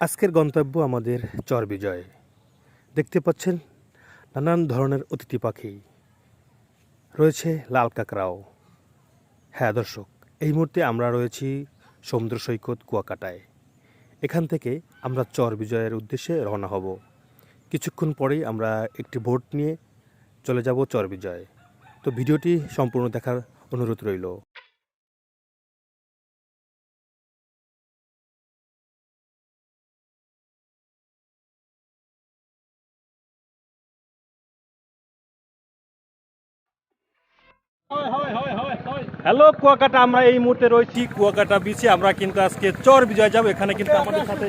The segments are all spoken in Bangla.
আজকের গন্তব্য আমাদের চর বিজয়। দেখতে পাচ্ছেন নানান ধরনের অতিথি পাখি রয়েছে, লাল কাঁকড়াও। হ্যাঁ দর্শক, এই মুহূর্তে আমরা রয়েছি সমুদ্র সৈকত কুয়াকাটায়। এখান থেকে আমরা চর বিজয়ের উদ্দেশ্যে রওনা হব। কিছুক্ষণ পরেই আমরা একটি বোট নিয়ে চলে যাব চর বিজয়। তো ভিডিওটি সম্পূর্ণ দেখার অনুরোধ রইল। হ্যালো কুয়াকাটা, আমরা এই মুহূর্তে রয়েছি কুয়াকাটা বিচে। আমরা কিন্তু আজকে চর বিজয় যাব। এখানে কিন্তু আমাদের সাথে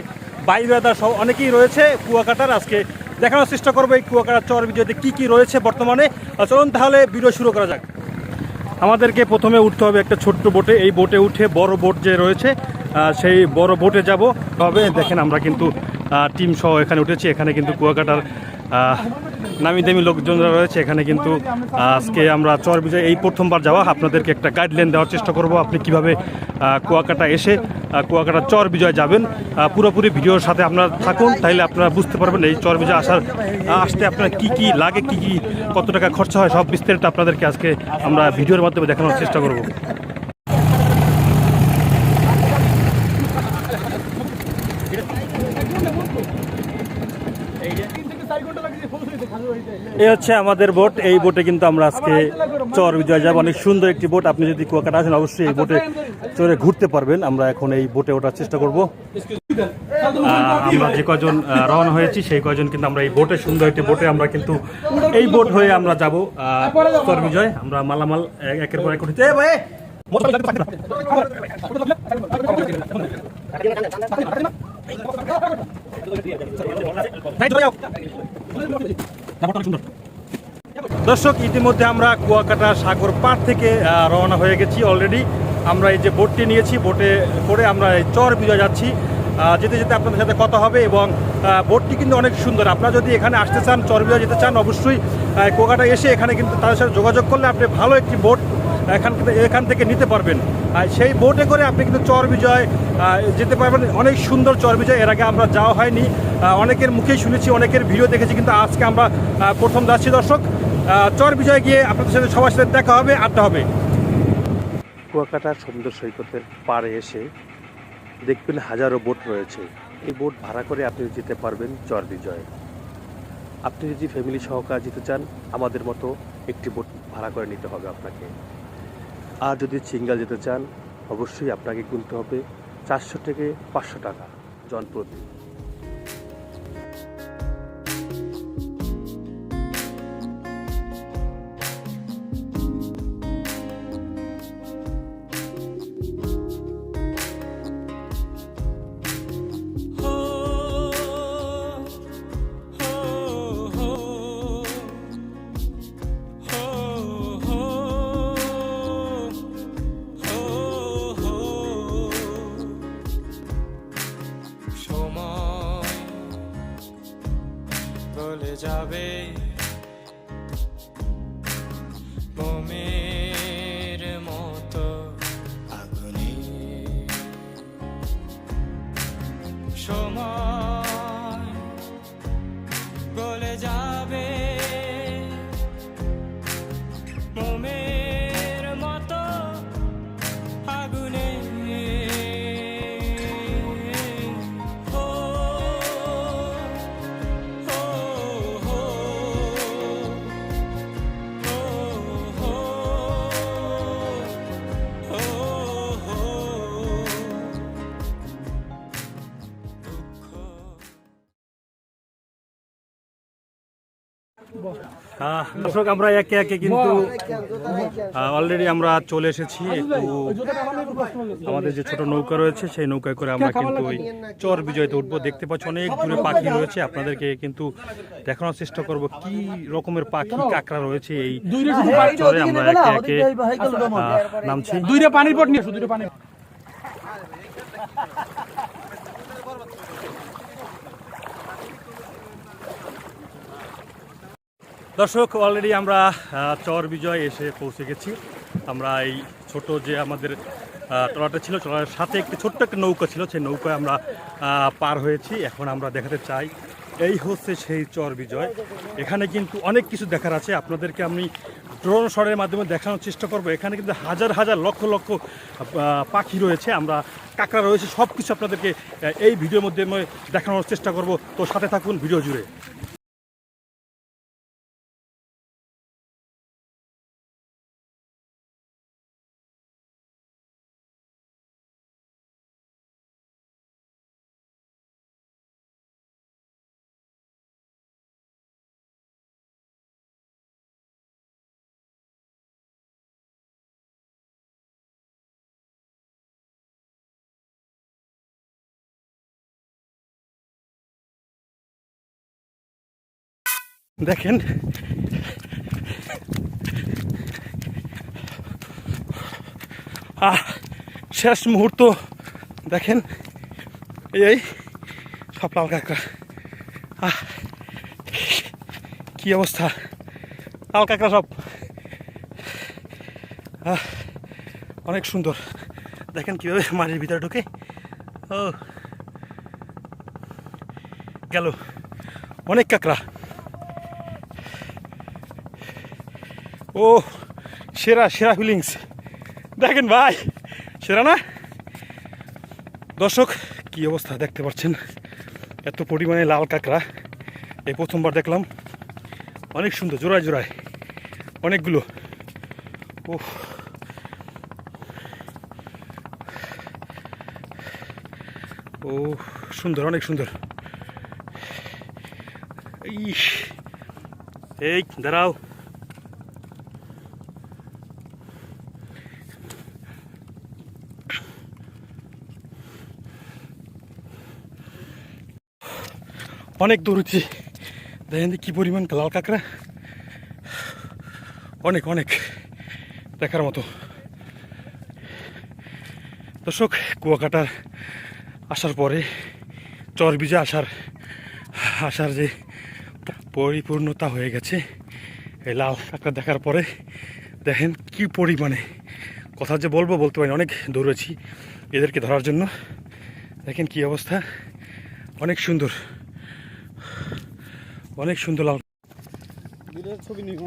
ভাই ব্রাদার সহ অনেকেই রয়েছে কুয়াকাটার। আজকে দেখানোর চেষ্টা করবো এই কুয়াকাটার চর বিজয়তে কী কী রয়েছে বর্তমানে। চলুন তাহলে ভিডিও শুরু করা যাক। আমাদেরকে প্রথমে উঠতে হবে একটা ছোট্ট বোটে। এই বোটে উঠে বড় বোট যে রয়েছে সেই বড় বোটে যাব হবে। দেখেন আমরা কিন্তু টিম সহ এখানে উঠেছি। এখানে কিন্তু কুয়াকাটার নামি দামি লোকজনরা রয়েছে। এখানে কিন্তু আজকে আমরা চর বিজয় এই প্রথমবার যাওয়া। আপনাদেরকে একটা গাইডলাইন দেওয়ার চেষ্টা করব আপনি কিভাবে কুয়াকাটা এসে কুয়াকাটা চর বিজয় যাবেন। পুরোপুরি ভিডিওর সাথে আপনারা থাকুন, তাইলে আপনারা বুঝতে পারবেন এই চর বিজয় আসতে আপনার কি কি লাগে, কি কি কত টাকা খরচা হয়, সব বিস্তারিত আপনাদেরকে আজকে আমরা ভিডিওর মাধ্যমে দেখানোর চেষ্টা করব। এই হচ্ছে আমাদের বোট। এই বোটে কিন্তু আমরা আজকে চর বিজয় যাব। অনেক সুন্দর একটি বোট। আপনি যদি কুয়াকাটা আসেন অবশ্যই এই বোটে চড়ে ঘুরতে পারবেন। আমরা এখন এই বোটে ওঠার চেষ্টা করব। আমরা যে কজন রওনা হয়েছি সেই কজন কিন্তু আমরা এই বোটে, সুন্দর একটি বোটে আমরা কিন্তু এই বোট হয়ে আমরা যাব চর বিজয়। আমরা মালামাল একের পর এক উঠতে দর্শক, ইতিমধ্যে আমরা কুয়াকাটা সাগর পাড় থেকে রওনা হয়ে গেছি অলরেডি। আমরা এই যে বোটটি নিয়েছি, বোটে করে আমরা এই চর বিজয় যাচ্ছি। যেতে যেতে আপনাদের সাথে কথা হবে। এবং বোটটি কিন্তু অনেক সুন্দর। আপনারা যদি এখানে আসতে চান, চর বিজয় যেতে চান, অবশ্যই কুয়াকাটা এসে এখানে কিন্তু তাদের সাথে যোগাযোগ করলে আপনি ভালো একটি বোট এখান থেকে নিতে পারবেন। সেই বোটে করে আপনি কিন্তু চর বিজয় যেতে পারবেন। অনেক সুন্দর চর বিজয়, এর আগে আমরা যাওয়া হয়নি, অনেকের মুখেই শুনেছি, অনেকের ভিডিও দেখেছি, কিন্তু আজকে আমরা প্রথম যাচ্ছি। দর্শক, চর বিজয় গিয়ে আপনাদের সাথে সবার সাথে দেখা হবে, আড্ডা হবে। কুয়াকাটার সমুদ্র সৈকতের পাড়ে এসে দেখবেন হাজারো বোট রয়েছে। এই বোট ভাড়া করে আপনি যেতে পারবেন চর বিজয়। আপনি যদি ফ্যামিলি সহকারে যেতে চান, আমাদের মতো একটি বোট ভাড়া করে নিতে হবে আপনাকে। আর যদি সিঙ্গেল যেতে চান, অবশ্যই আপনাকে গুনতে হবে 400 থেকে 500 টাকা জনপ্রতি। চলে যাবে মোমের মতো আগুনে, সময় গলে যাবে মোমের মতো আগুনে। দর্শক, আমরা একে একে কিন্তু অলরেডি আমরা চলে এসেছি। একটু আমাদের যে ছোট নৌকা রয়েছে সেই নৌকায় করে আমরা কিন্তু ওই চর বিজয়তে উঠবো। দেখতে পাচ্ছি অনেক দূরে পাখি রয়েছে। আপনাদেরকে কিন্তু দেখানোর চেষ্টা করব কি রকমের পাখি কাঁকড়া রয়েছে এই চরে। আমরা একে একে নামছি। দুইটা পানির পট নিয়ে আসো, দুইটা পানি। দর্শক, অলরেডি আমরা চর বিজয় এসে পৌঁছে গেছি। আমরা এই ছোট যে আমাদের ট্রলারটা ছিল, ট্রলারের সাথে একটি ছোট্ট একটা নৌকা ছিল, সেই নৌকায় আমরা পার হয়েছি। এখন আমরা দেখাতে চাই এই হচ্ছে সেই চর বিজয়। এখানে কিন্তু অনেক কিছু দেখার আছে, আপনাদেরকে আমি ড্রোন শটের মাধ্যমে দেখানোর চেষ্টা করব। এখানে কিন্তু হাজার হাজার লক্ষ লক্ষ পাখি রয়েছে, আমরা কাঁকড়া রয়েছে, সব কিছু আপনাদেরকে এই ভিডিওর মধ্যে দেখানোর চেষ্টা করব। তো সাথে থাকুন ভিডিও জুড়ে। দেখেন শেষ মুহূর্ত, দেখেন এই সব লাল কাঁকড়া। কি অবস্থা, লাল কাঁকড়া সব। অনেক সুন্দর, দেখেন কীভাবে মাটির ভিতরে ঢুকে। ও গেল অনেক কাঁকড়া। ও সেরা সেরা ফিলিংস, দেখেন ভাই, সেরা না? দর্শক কি অবস্থা দেখতে পাচ্ছেন, এত পরিমাণে লাল কাঁকড়া এই প্রথমবার দেখলাম। অনেক সুন্দর, জোড়ায় জোড়ায় অনেকগুলো। ও ও সুন্দর, অনেক সুন্দর। এই দাঁড়াও, অনেক দৌড়েছি, দেখেন কি পরিমাণ লাল কাঁকড়া, অনেক অনেক দেখার মতো। দর্শক কুয়াকাটার আসার পরে চর বিজয় আসার যে পরিপূর্ণতা হয়ে গেছে এই লাল কাঁকড়া দেখার পরে। দেখেন কি পরিমাণে, কথা যে বলতে পারি, অনেক দৌড়েছি এদেরকে ধরার জন্য। দেখেন কি অবস্থা, অনেক সুন্দর, অনেক সুন্দর লাল। ছবি নিব।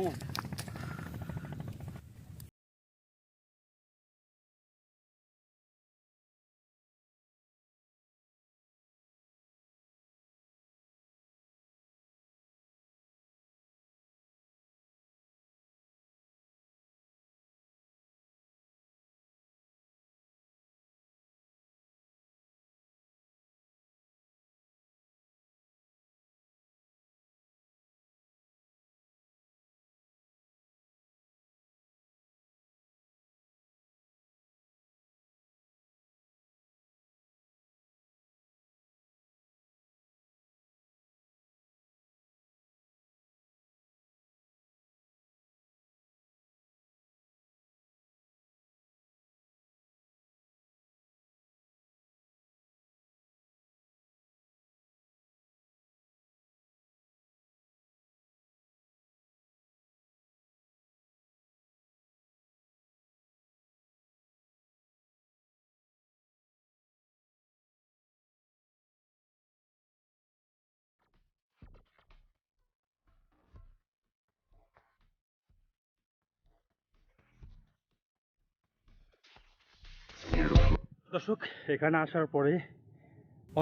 দর্শক এখানে আসার পরে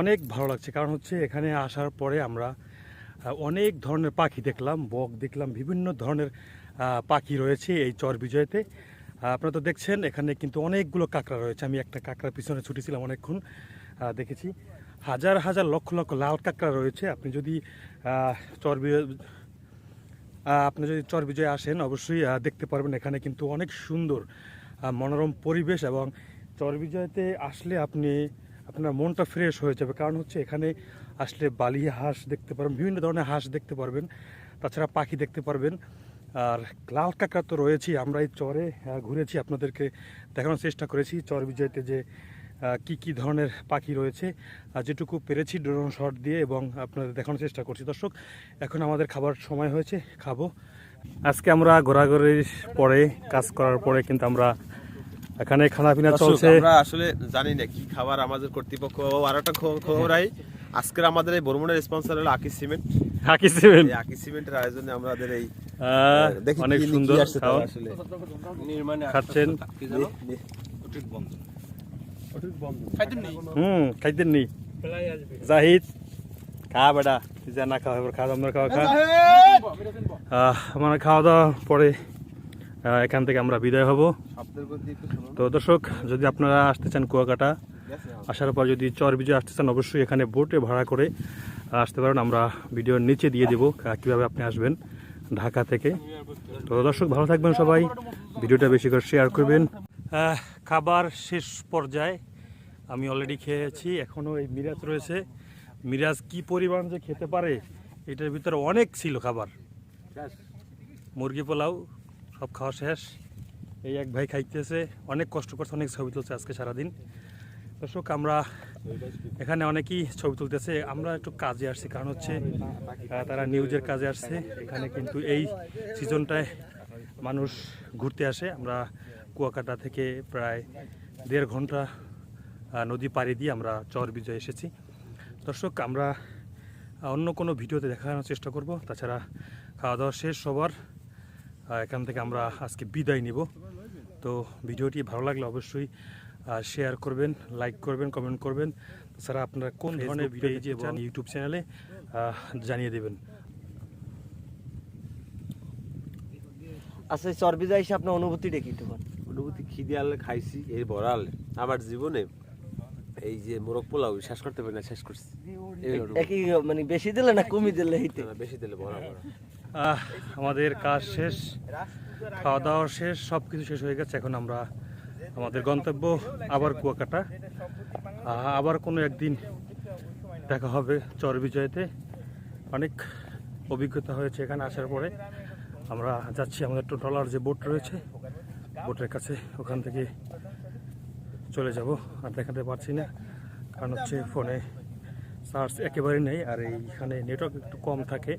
অনেক ভালো লাগছে, কারণ হচ্ছে এখানে আসার পরে আমরা অনেক ধরনের পাখি দেখলাম, বক দেখলাম, বিভিন্ন ধরনের পাখি রয়েছে এই চর বিজয়তে। আপনারা তো দেখছেন এখানে কিন্তু অনেকগুলো কাঁকড়া রয়েছে। আমি একটা কাঁকড়ার পিছনে ছুটেছিলাম, অনেকক্ষণ দেখেছি। হাজার হাজার লক্ষ লক্ষ লাল কাঁকড়া রয়েছে। আপনি যদি চর বিজয় আসেন অবশ্যই দেখতে পারবেন। এখানে কিন্তু অনেক সুন্দর মনোরম পরিবেশ, এবং চর বিজয়তে আসলে আপনার মনটা ফ্রেশ হয়ে যাবে। কারণ হচ্ছে এখানে আসলে বালি হাঁস দেখতে পারবেন, বিভিন্ন ধরনের হাঁস দেখতে পারবেন, তাছাড়া পাখি দেখতে পারবেন। আর লাল কাঁকড়া তো রয়েছেই। আমরা এই চরে ঘুরেছি, আপনাদেরকে দেখানোর চেষ্টা করেছি চর বিজয়তে যে কি ধরনের পাখি রয়েছে, যেটুকু পেরেছি ড্রোন শট দিয়ে, এবং আপনাদের দেখানোর চেষ্টা করছি। দর্শক এখন আমাদের খাবার সময় হয়েছে, খাবো। আজকে আমরা ঘোরাঘুরির পরে, কাজ করার পরে কিন্তু আমরা এখানে খানা পিনা দর্শক, চলছে। আমরা আসলে জানি না কি খাবার আমাদের কর্তৃপক্ষ। আর একটা খবর আই, আজকের আমাদের এই ভ্রমণের স্পন্সর হলো আকিস সিমেন্ট। আকিস সিমেন্ট, এই আকিস সিমেন্টের আয়োজনে আমাদের এই দেখি অনেক কি সুন্দর আসছে খাওয়া আসলে খাচ্ছেন। খাইতেন নি জাহিদ, খা বেটা, যা না খাওয়া খা, আমরা খাওয়া খা। আমার খাওয়া দাওয়া পরে এখান থেকে আমরা বিদায় হব। তো দর্শক, যদি আপনারা আসতে চান কুয়াকাটা, আসার পর যদি চর বিজয় আসতে চান, অবশ্যই এখানে বোটে ভাড়া করে আসতে পারেন। আমরা ভিডিওর নিচে দিয়ে দেবো কীভাবে আপনি আসবেন ঢাকা থেকে। তো দর্শক, ভালো থাকবেন সবাই, ভিডিওটা বেশি করে শেয়ার করবেন। খাবার শেষ পর্যায়ে, আমি অলরেডি খেয়েছি, এখনও এই মিরাজ রয়েছে। মিরাজ কি পরিমাণ যে খেতে পারে, এটার ভিতরে অনেক ছিল খাবার। মুরগি পোলাও সব খাওয়া শেষ। এই এক ভাই খাইতেছে, অনেক কষ্ট করছে, অনেক ছবি তুলছে আজকে সারাদিন। দর্শক, আমরা এখানে অনেকেই ছবি তুলতেছে, আমরা একটু কাজে আসছি, কারণ হচ্ছে তারা নিউজের কাজে আসছে। এখানে কিন্তু এই সিজনটায় মানুষ ঘুরতে আসে। আমরা কুয়াকাটা থেকে প্রায় 1.5 ঘন্টা নদী পাড়ি দিয়ে আমরা চর বিজয় এসেছি। দর্শক, আমরা অন্য কোনো ভিডিওতে দেখানোর চেষ্টা করব। তাছাড়া খাওয়া দাওয়া শেষ সবার, এখান থেকে আমরা আজকে বিদায় নিব। তো ভিডিওটি ভালো লাগলে অবশ্যই শেয়ার করবেন, লাইক করবেন, কমেন্ট করবেন। তাছাড়া আপনারা কোন ধরনের ভিডিও চান ইউটিউব চ্যানেলে জানিয়ে দেবেন। আচ্ছা, চর্বি যাই আপনার অনুভূতিটা কি তোমার? অনুভূতি, খিদে আনলে খাইছি, এই ভরা আনলে আমার জীবনে এই যে মোরগ পোলাও শেষ করতে পারি না, শেষ করছি। একই মানে বেশি দিলে না কমই দিলে? এইতে বেশি দিলে ভরা ভরা। আমাদের কাজ শেষ, খাওয়া দাওয়া শেষ, সব কিছু শেষ হয়ে গেছে। এখন আমরা আমাদের গন্তব্য আবার কুয়াকাটা। আবার কোনো একদিন দেখা হবে চর বিজয়তে। অনেক অভিজ্ঞতা হয়েছে এখানে আসার পরে। আমরা যাচ্ছি আমাদের টোটালার যে বোট রয়েছে, বোটের কাছে, ওখান থেকে চলে যাব। আর দেখাতে পারছি না, কারণ হচ্ছে ফোনে চার্জ একেবারেই নেই, আর এইখানে নেটওয়ার্ক একটু কম থাকে।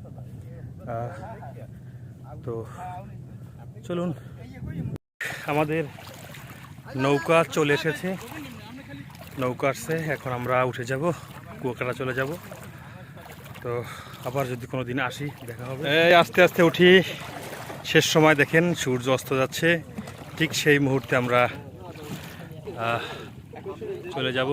তো চলুন, আমাদের নৌকা চলে এসেছে, নৌকা আসছে, এখন আমরা উঠে যাব, কুয়াকাটা চলে যাব। তো আবার যদি কোনো দিন আসি দেখা হবে। এই আস্তে আস্তে উঠি, শেষ সময় দেখেন সূর্য অস্ত যাচ্ছে, ঠিক সেই মুহূর্তে আমরা চলে যাব।